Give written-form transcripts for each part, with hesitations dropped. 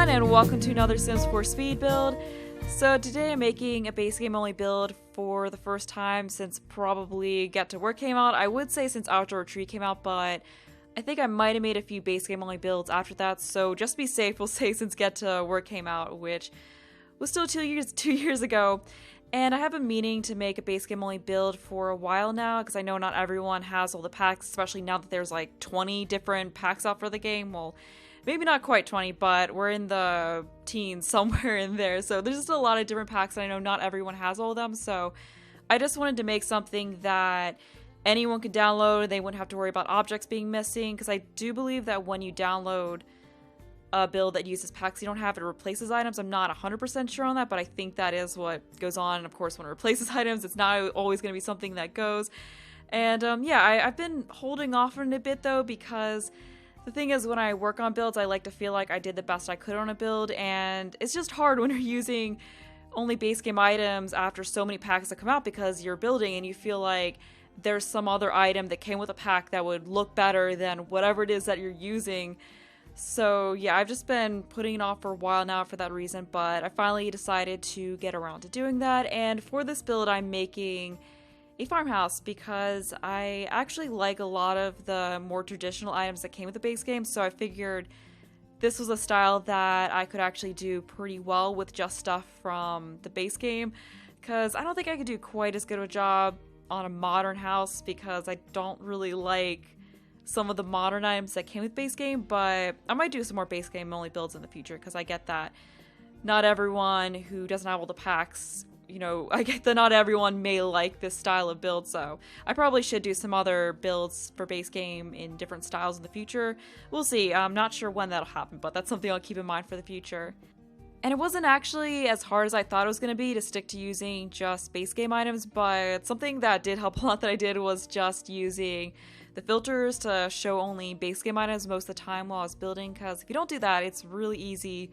everyone, and welcome to another Sims 4 speed build. So today I'm making a base game only build for the first time since probably Get to Work came out. I would say since Outdoor Retreat came out, but I think I might have made a few base game only builds after that. So just to be safe, we'll say since Get to Work came out, which was still 2 years ago. And I have been meaning to make a base game only build for a while now because I know not everyone has all the packs, especially now that there's like 20 different packs out for the game. Well, maybe not quite 20, but we're in the teens somewhere in there. So there's just a lot of different packs, and I know not everyone has all of them. So I just wanted to make something that anyone could download. They wouldn't have to worry about objects being missing, because I do believe that when you download a build that uses packs, you don't have it replaces items. I'm not 100% sure on that, but I think that is what goes on. And of course, when it replaces items, it's not always going to be something that goes. And yeah, I've been holding off on it a bit though, because the thing is, when I work on builds, I like to feel like I did the best I could on a build, and it's just hard when you're using only base game items after so many packs that come out, because you're building and you feel like there's some other item that came with a pack that would look better than whatever it is that you're using. So yeah, I've just been putting it off for a while now for that reason, but I finally decided to get around to doing that. And for this build, I'm making a farmhouse because I actually like a lot of the more traditional items that came with the base game, so I figured this was a style that I could actually do pretty well with just stuff from the base game, because I don't think I could do quite as good of a job on a modern house because I don't really like some of the modern items that came with base game. But I might do some more base game only builds in the future, because I get that not everyone who doesn't have all the packs, you know, I get that not everyone may like this style of build, so I probably should do some other builds for base game in different styles in the future. We'll see. I'm not sure when that'll happen, but that's something I'll keep in mind for the future. And it wasn't actually as hard as I thought it was going to be to stick to using just base game items, but something that did help a lot that I did was just using the filters to show only base game items most of the time while I was building, because if you don't do that, it's really easy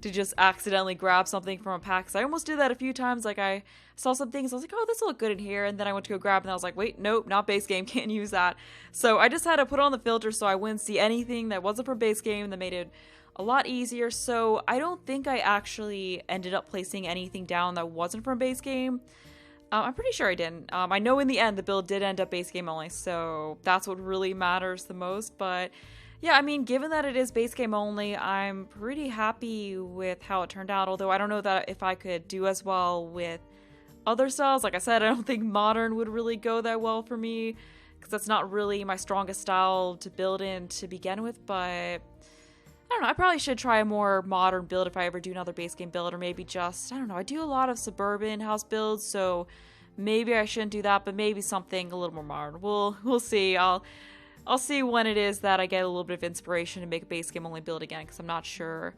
to just accidentally grab something from a pack. So I almost did that a few times. Like, I saw some things, I was like, oh, this will look good in here, and then I went to go grab it, and I was like, wait, nope, not base game, can't use that. So I just had to put on the filter so I wouldn't see anything that wasn't from base game. That made it a lot easier. So I don't think I actually ended up placing anything down that wasn't from base game. I'm pretty sure I didn't. I know in the end the build did end up base game only, so that's what really matters the most. But yeah, I mean, given that it is base game only, I'm pretty happy with how it turned out, although I don't know that if I could do as well with other styles. Like I said, I don't think modern would really go that well for me, because that's not really my strongest style to build in to begin with. But I don't know, I probably should try a more modern build if I ever do another base game build, or maybe just, I don't know, I do a lot of suburban house builds, so maybe I shouldn't do that, but maybe something a little more modern. We'll see. I'll see when it is that I get a little bit of inspiration to make a base game only build again, because I'm not sure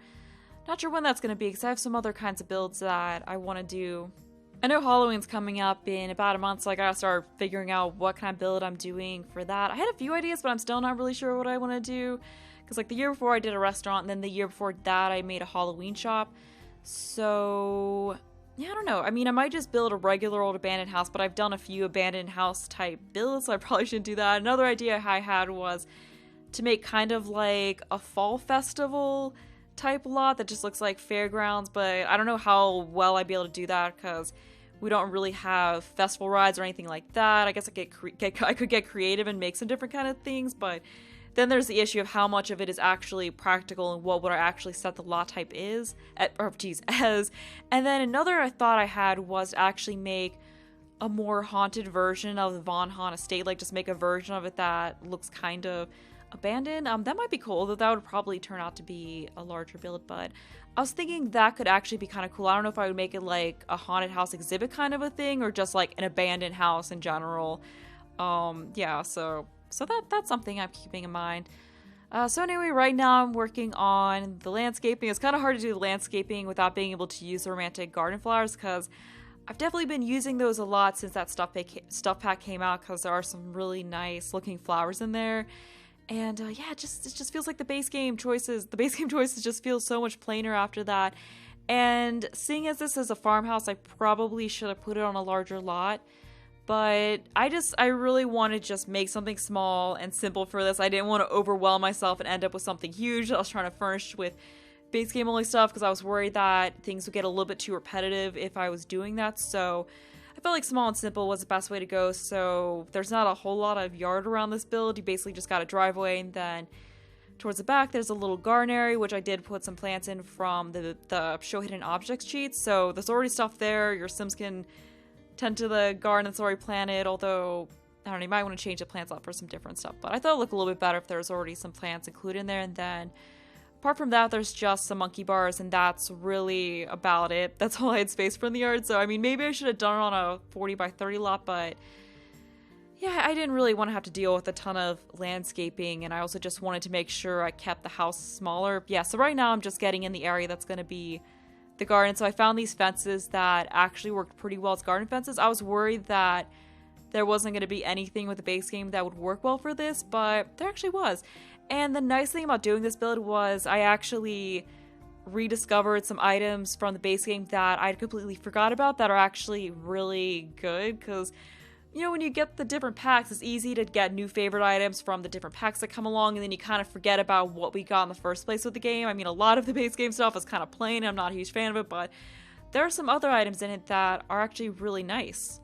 when that's going to be, because I have some other kinds of builds that I want to do. I know Halloween's coming up in about a month, so I gotta start figuring out what kind of build I'm doing for that. I had a few ideas, but I'm still not really sure what I want to do, because like the year before I did a restaurant, and then the year before that I made a Halloween shop. So yeah, I don't know. I mean, I might just build a regular old abandoned house, but I've done a few abandoned house type builds, so I probably shouldn't do that. Another idea I had was to make kind of like a fall festival type lot that just looks like fairgrounds, but I don't know how well I'd be able to do that, because we don't really have festival rides or anything like that. I guess I could get creative and make some different kind of things, but then there's the issue of how much of it is actually practical and what would I actually set the lot type as. And then another thought I had was to actually make a more haunted version of the Von Hahn estate, like just make a version of it that looks kind of abandoned. That might be cool, though that would probably turn out to be a larger build, but I was thinking that could actually be kind of cool. I don't know if I would make it like a haunted house exhibit kind of a thing, or just like an abandoned house in general. Yeah, so that's something I'm keeping in mind. So anyway, right now I'm working on the landscaping. It's kind of hard to do the landscaping without being able to use the romantic garden flowers, because I've definitely been using those a lot since that stuff pack came out, because there are some really nice looking flowers in there. And yeah, it just feels like the base game choices just feel so much plainer after that. And seeing as this is a farmhouse, I probably should have put it on a larger lot. But I really want to just make something small and simple for this. I didn't want to overwhelm myself and end up with something huge I was trying to furnish with base game only stuff because I was worried that things would get a little bit too repetitive if I was doing that. So I felt like small and simple was the best way to go. So there's not a whole lot of yard around this build. You basically just got a driveway, and then towards the back there's a little garden area, which I did put some plants in from the show hidden objects cheat. So there's already stuff there. Your Sims can tend to the garden that's already planted, although I don't know, you might want to change the plants out for some different stuff. But I thought it looked a little bit better if there's already some plants included in there. And then apart from that, there's just some monkey bars, and that's really about it. That's all I had space for in the yard. So, I mean, maybe I should have done it on a 40 by 30 lot, but yeah, I didn't really want to have to deal with a ton of landscaping, and I also just wanted to make sure I kept the house smaller. Yeah, so right now I'm just getting in the area that's going to be the garden. So I found these fences that actually worked pretty well as garden fences. I was worried that there wasn't going to be anything with the base game that would work well for this, but there actually was. And the nice thing about doing this build was I actually rediscovered some items from the base game that I'd completely forgot about that are actually really good, because you know, when you get the different packs, it's easy to get new favorite items from the different packs that come along, and then you kind of forget about what we got in the first place with the game. I mean, a lot of the base game stuff is kind of plain, I'm not a huge fan of it, but there are some other items in it that are actually really nice.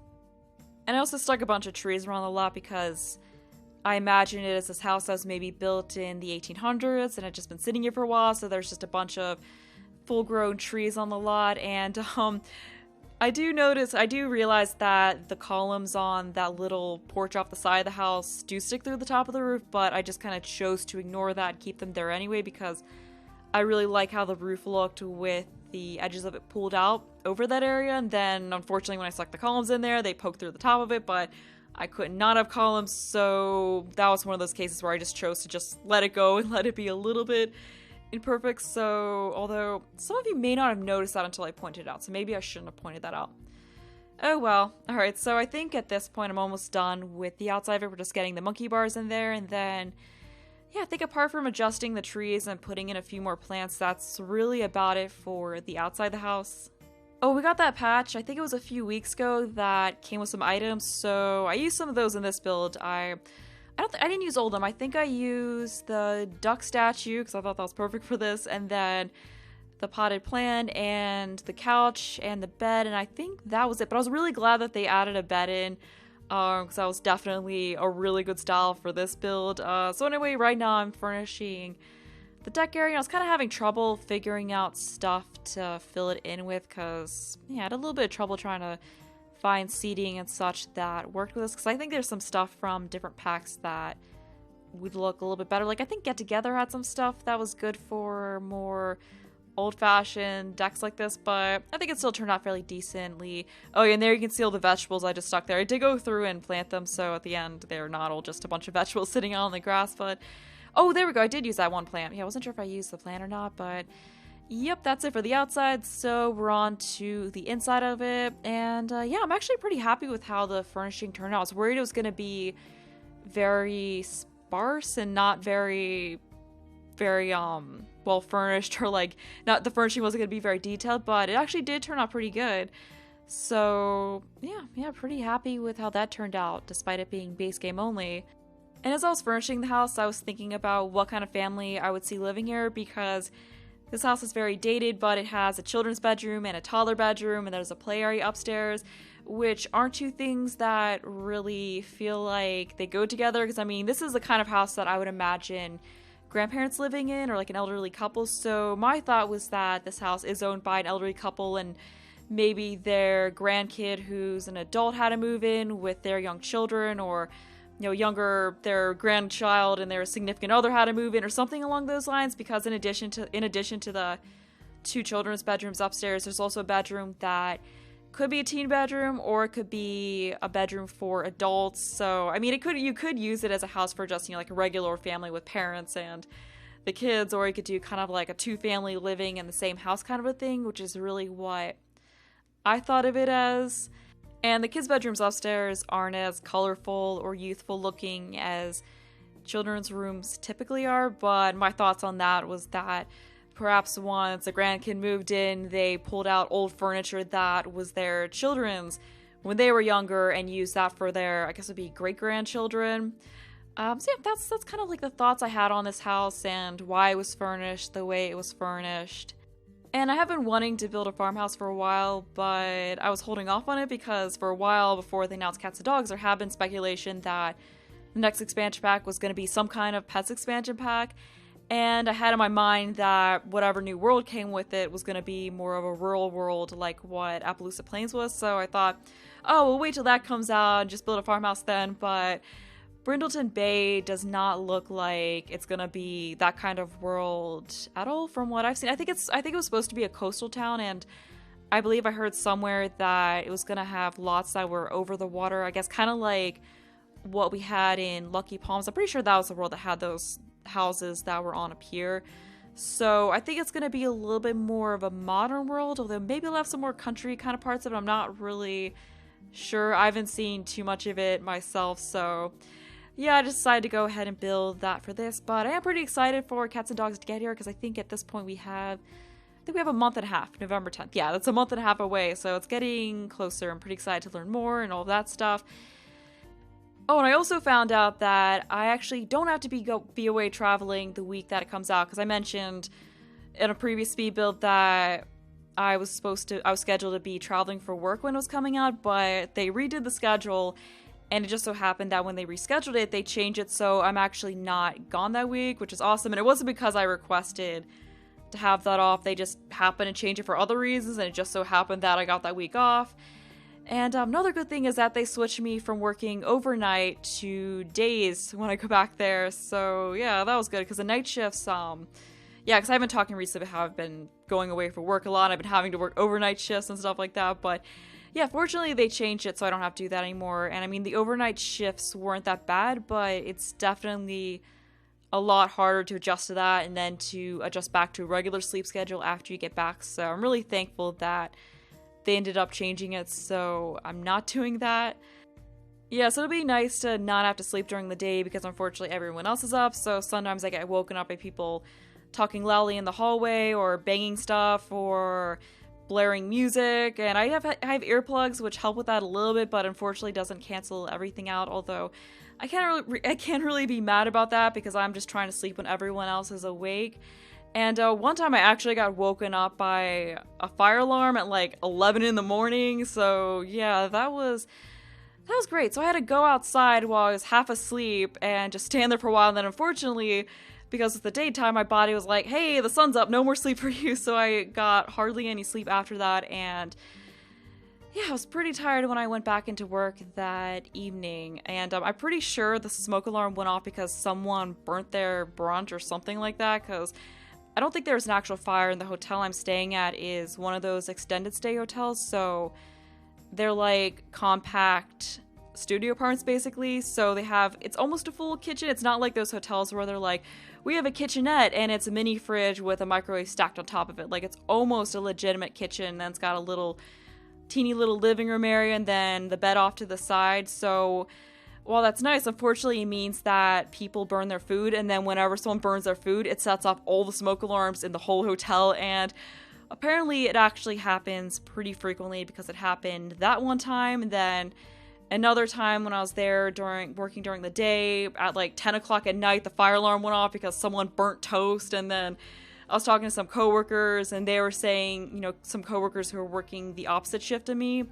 And I also stuck a bunch of trees around the lot because I imagine it as this house that was maybe built in the 1800s and had just been sitting here for a while, so there's just a bunch of full-grown trees on the lot. And I do realize that the columns on that little porch off the side of the house do stick through the top of the roof, but I just kind of chose to ignore that and keep them there anyway because I really like how the roof looked with the edges of it pulled out over that area. And then unfortunately when I stuck the columns in there, they poked through the top of it, but I could not have columns, so that was one of those cases where I just chose to just let it go and let it be a little bit imperfect. So although some of you may not have noticed that until I pointed it out, so maybe I shouldn't have pointed that out. Oh well. Alright, so I think at this point I'm almost done with the outside of it. We're just getting the monkey bars in there, and then yeah, I think apart from adjusting the trees and putting in a few more plants, that's really about it for the outside of the house. Oh, we got that patch, I think it was a few weeks ago, that came with some items, so I used some of those in this build. I didn't use all of them. I think I used the duck statue, because I thought that was perfect for this, and then the potted plant, and the couch, and the bed, and I think that was it. But I was really glad that they added a bed in, because that was definitely a really good style for this build. So anyway, right now I'm furnishing the deck area. I was kind of having trouble figuring out stuff to fill it in with, because yeah, I had a little bit of trouble trying to find seating and such that worked with this, because I think there's some stuff from different packs that would look a little bit better. Like I think Get Together had some stuff that was good for more old-fashioned decks like this, but I think it still turned out fairly decently. Oh yeah, and there you can see all the vegetables I just stuck there. I did go through and plant them, so at the end they're not all just a bunch of vegetables sitting out on the grass, but oh, there we go, I did use that one plant. Yeah, I wasn't sure if I used the plant or not, but yep, that's it for the outside. So we're on to the inside of it, and yeah, I'm actually pretty happy with how the furnishing turned out. I was worried it was going to be very sparse and not very well furnished, or like not the furnishing wasn't going to be very detailed, but it actually did turn out pretty good. So yeah, pretty happy with how that turned out despite it being base game only. And as I was furnishing the house, I was thinking about what kind of family I would see living here, because this house is very dated, but it has a children's bedroom and a toddler bedroom, and there's a play area upstairs, which aren't two things that really feel like they go together. Because I mean, this is the kind of house that I would imagine grandparents living in, or like an elderly couple. So my thought was that this house is owned by an elderly couple, and maybe their grandkid who's an adult had to move in with their young children, or you know, their grandchild and their significant other had to move in, or something along those lines. Because in addition to the two children's bedrooms upstairs, there's also a bedroom that could be a teen bedroom, or it could be a bedroom for adults. So I mean, you could use it as a house for just, you know, like a regular family with parents and the kids, or you could do kind of like a two-family living in the same house kind of a thing, which is really what I thought of it as. And the kids' bedrooms upstairs aren't as colorful or youthful looking as children's rooms typically are, but my thoughts on that was that perhaps once a grandkid moved in, they pulled out old furniture that was their children's when they were younger and used that for their, I guess it would be great-grandchildren. So yeah, that's kind of like the thoughts I had on this house and why it was furnished the way it was furnished. And I have been wanting to build a farmhouse for a while, but I was holding off on it because for a while before they announced Cats and Dogs, there had been speculation that the next expansion pack was going to be some kind of pets expansion pack. And I had in my mind that whatever new world came with it was going to be more of a rural world like what Appaloosa Plains was. So I thought, oh, we'll wait till that comes out and just build a farmhouse then. But Brindleton Bay does not look like it's gonna be that kind of world at all from what I've seen. I think it was supposed to be a coastal town, and I believe I heard somewhere that it was gonna have lots that were over the water. I guess kind of like what we had in Lucky Palms. I'm pretty sure that was the world that had those houses that were on a pier. So I think it's gonna be a little bit more of a modern world, although maybe it'll have some more country kind of parts of it. I'm not really sure. I haven't seen too much of it myself, so yeah, I decided to go ahead and build that for this, but I am pretty excited for Cats and Dogs to get here because I think at this point we have a month and a half, November 10th. Yeah, that's a month and a half away, so it's getting closer. I'm pretty excited to learn more and all of that stuff. Oh, and I also found out that I actually don't have to be away traveling the week that it comes out, because I mentioned in a previous speed build that I was scheduled to be traveling for work when it was coming out, but they redid the schedule. And it just so happened that when they rescheduled it, they changed it so I'm actually not gone that week, which is awesome. And it wasn't because I requested to have that off. They just happened to change it for other reasons, and it just so happened that I got that week off. And another good thing is that they switched me from working overnight to days when I go back there. So yeah, that was good, because the night shifts, yeah, because I've been talking recently about how I've been going away for work a lot. I've been having to work overnight shifts and stuff like that, but yeah, fortunately they changed it so I don't have to do that anymore. And I mean, the overnight shifts weren't that bad, but it's definitely a lot harder to adjust to that and then to adjust back to a regular sleep schedule after you get back. So I'm really thankful that they ended up changing it so I'm not doing that. Yeah, so it'll be nice to not have to sleep during the day because unfortunately everyone else is up. So sometimes I get woken up by people talking loudly in the hallway or banging stuff or blaring music, and I have earplugs which help with that a little bit, but unfortunately doesn't cancel everything out. Although I can't really be mad about that because I'm just trying to sleep when everyone else is awake. And one time I actually got woken up by a fire alarm at like 11 in the morning. So yeah, that was great. So I had to go outside while I was half asleep and just stand there for a while. And then unfortunately, because it's the daytime, my body was like, hey, the sun's up, no more sleep for you. So I got hardly any sleep after that. And yeah, I was pretty tired when I went back into work that evening. And I'm pretty sure the smoke alarm went off because someone burnt their brunch or something like that. Because I don't think there was an actual fire, and the hotel I'm staying at is one of those extended stay hotels. So they're like compact studio apartments basically, so it's almost a full kitchen. It's not like those hotels where they're like, we have a kitchenette and it's a mini fridge with a microwave stacked on top of it. Like, it's almost a legitimate kitchen, and it's got a teeny little living room area and then the bed off to the side. So while that's nice, unfortunately it means that people burn their food, and then whenever someone burns their food, it sets off all the smoke alarms in the whole hotel. And apparently it actually happens pretty frequently, because it happened that one time, and then another time when I was there working during the day at like 10 o'clock at night, the fire alarm went off because someone burnt toast. And then I was talking to some coworkers, and they were saying, some coworkers who were working the opposite shift of me,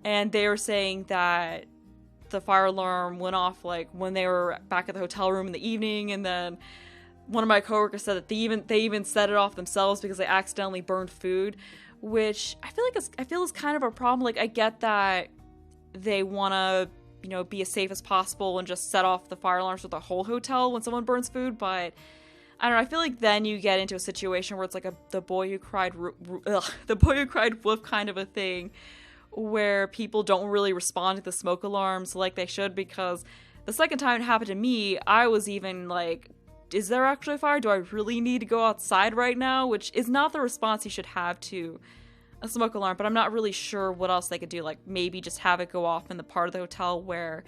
and they were saying that the fire alarm went off like when they were back at the hotel room in the evening. And then one of my coworkers said that they even set it off themselves because they accidentally burned food, which I feel is kind of a problem. Like, I get that they want to, be as safe as possible and just set off the fire alarms for the whole hotel when someone burns food, but I don't know, I feel like then you get into a situation where it's like the boy who cried wolf kind of a thing, where people don't really respond to the smoke alarms like they should. Because the second time it happened to me, I was even like, is there actually a fire? Do I really need to go outside right now? Which is not the response you should have to a smoke alarm, but I'm not really sure what else they could do. Like, maybe just have it go off in the part of the hotel where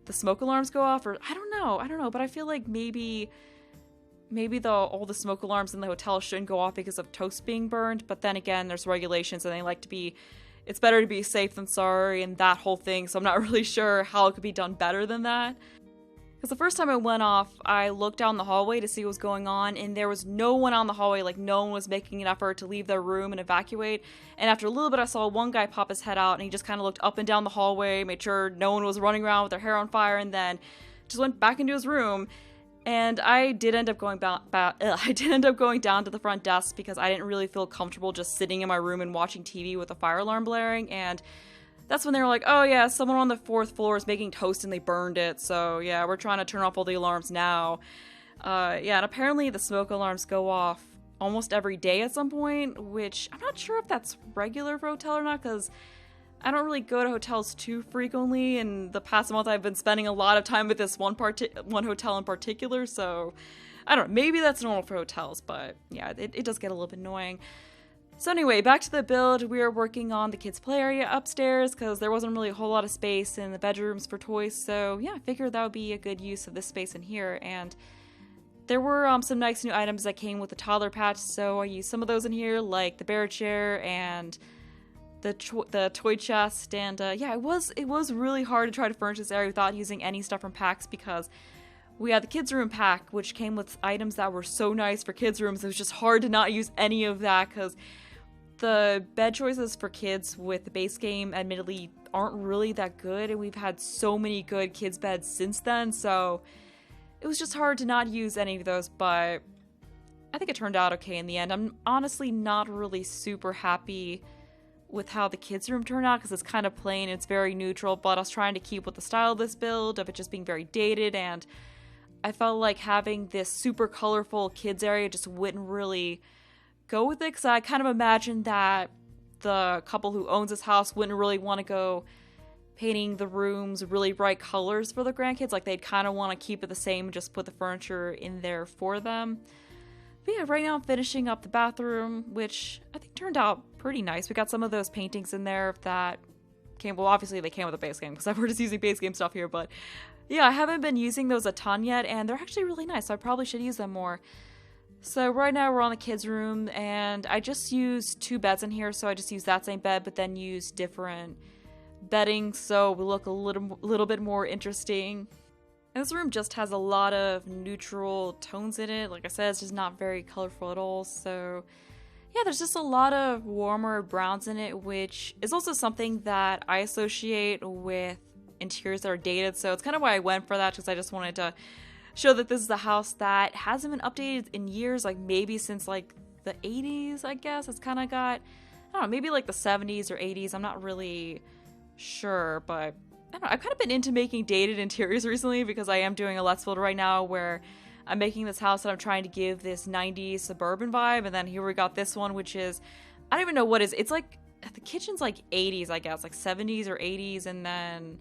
the smoke alarms go off, or I don't know, but I feel like maybe all the smoke alarms in the hotel shouldn't go off because of toast being burned. But then again, there's regulations, and it's better to be safe than sorry and that whole thing, so I'm not really sure how it could be done better than that. Because the first time I went off, I looked down the hallway to see what was going on, and there was no one on the hallway, like no one was making an effort to leave their room and evacuate. And after a little bit, I saw one guy pop his head out, and he just kind of looked up and down the hallway, made sure no one was running around with their hair on fire, and then just went back into his room. And I did end up going down to the front desk because I didn't really feel comfortable just sitting in my room and watching TV with a fire alarm blaring. And that's when they were like, oh yeah, someone on the 4th floor is making toast and they burned it. So yeah, we're trying to turn off all the alarms now. Yeah, and apparently the smoke alarms go off almost every day at some point, which I'm not sure if that's regular for a hotel or not, because I don't really go to hotels too frequently. In the past month, I've been spending a lot of time with this one hotel in particular, so I don't know, maybe that's normal for hotels, but yeah, it does get a little bit annoying. So anyway, back to the build. We are working on the kids' play area upstairs because there wasn't really a whole lot of space in the bedrooms for toys, so yeah, I figured that would be a good use of this space in here. And there were some nice new items that came with the toddler patch, so I used some of those in here, like the bear chair and the toy chest. And yeah, it was really hard to try to furnish this area without using any stuff from packs, because we had the kids room pack, which came with items that were so nice for kids rooms. It was just hard to not use any of that, because the bed choices for kids with the base game admittedly aren't really that good, and we've had so many good kids beds since then, so it was just hard to not use any of those. But I think it turned out okay in the end. I'm honestly not really super happy with how the kids room turned out, because it's kind of plain, it's very neutral, but I was trying to keep with the style of this build, of it just being very dated, and I felt like having this super colorful kids area just wouldn't really go with it, because I kind of imagined that the couple who owns this house wouldn't really want to go painting the rooms really bright colors for the grandkids. Like, they'd kind of want to keep it the same and just put the furniture in there for them. But yeah, right now I'm finishing up the bathroom, which I think turned out pretty nice. We got some of those paintings in there that came, well, obviously they came with a base game, because we're just using base game stuff here, but yeah, I haven't been using those a ton yet, and they're actually really nice, so I probably should use them more. So right now we're on the kids' room, and I just used 2 beds in here, so I just used that same bed, but then used different bedding, so we look a little bit more interesting. And this room just has a lot of neutral tones in it. Like I said, it's just not very colorful at all, so yeah, there's just a lot of warmer browns in it, which is also something that I associate with interiors that are dated, so it's kind of why I went for that, because I just wanted to show that this is a house that hasn't been updated in years, like maybe since like the 80s, I guess. It's kind of got, I don't know, maybe like the 70s or 80s, I'm not really sure, but I don't know, I've kind of been into making dated interiors recently, because I am doing a Let's Build right now where I'm making this house and I'm trying to give this 90s suburban vibe, and then here we got this one, which is, I don't even know what it is. It's like, the kitchen's like 80s, I guess, like 70s or 80s, and then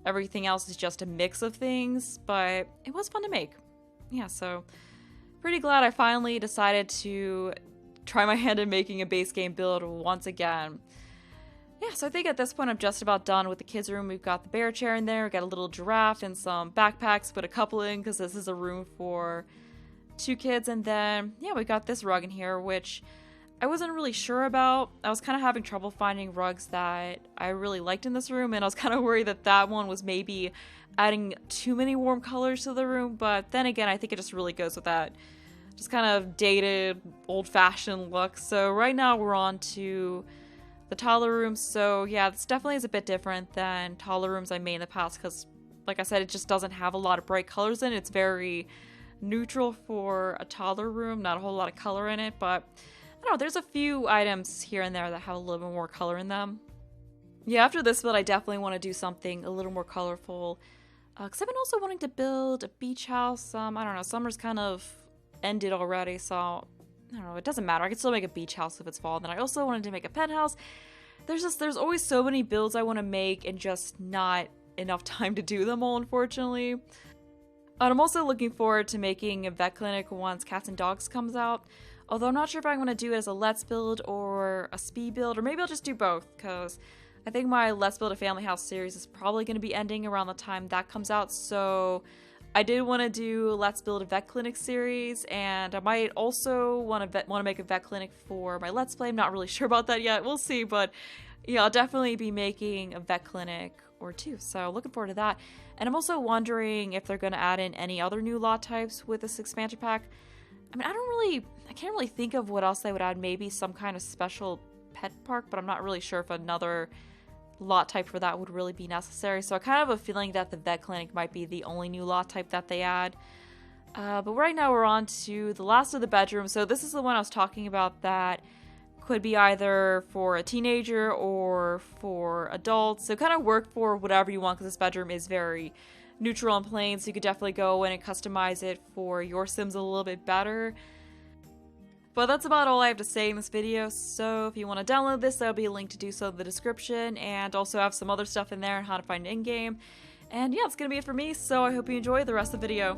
everything else is just a mix of things, but it was fun to make. Yeah, so pretty glad I finally decided to try my hand at making a base game build once again. Yeah, so I think at this point I'm just about done with the kids' room. We've got the bear chair in there, we've got a little giraffe and some backpacks, put a couple in because this is a room for 2 kids. And then, yeah, we got this rug in here, which I wasn't really sure about. I was kind of having trouble finding rugs that I really liked in this room, and I was kind of worried that that one was maybe adding too many warm colors to the room, but then again, I think it just really goes with that just kind of dated, old-fashioned look. So right now we're on to the toddler room. So yeah, this definitely is a bit different than toddler rooms I made in the past, because like I said, it just doesn't have a lot of bright colors in it. It's very neutral for a toddler room, not a whole lot of color in it, but I don't know, there's a few items here and there that have a little bit more color in them. Yeah, after this build, I definitely want to do something a little more colorful, because I've been also wanting to build a beach house. I don't know, summer's kind of ended already, so I don't know, it doesn't matter. I can still make a beach house if it's fall. Then I also wanted to make a penthouse. There's always so many builds I want to make and just not enough time to do them all, unfortunately. And I'm also looking forward to making a vet clinic once Cats and Dogs comes out. Although I'm not sure if I'm going to do it as a Let's Build or a speed build, or maybe I'll just do both, because I think my Let's Build a Family House series is probably going to be ending around the time that comes out, so I did want to do Let's Build a Vet Clinic series, and I might also want to make a vet clinic for my Let's Play. I'm not really sure about that yet. We'll see, but yeah, I'll definitely be making a vet clinic or two. So looking forward to that. And I'm also wondering if they're going to add in any other new lot types with this expansion pack. I mean, I can't really think of what else they would add. Maybe some kind of special pet park, but I'm not really sure if another lot type for that would really be necessary. So I kind of have a feeling that the vet clinic might be the only new lot type that they add. But right now we're on to the last of the bedrooms. So this is the one I was talking about that could be either for a teenager or for adults. So kind of work for whatever you want, because this bedroom is very neutral and plain. So you could definitely go in and customize it for your Sims a little bit better. But that's about all I have to say in this video. So if you want to download this, there'll be a link to do so in the description, and also have some other stuff in there on how to find it in-game. And yeah, that's going to be it for me, so I hope you enjoy the rest of the video.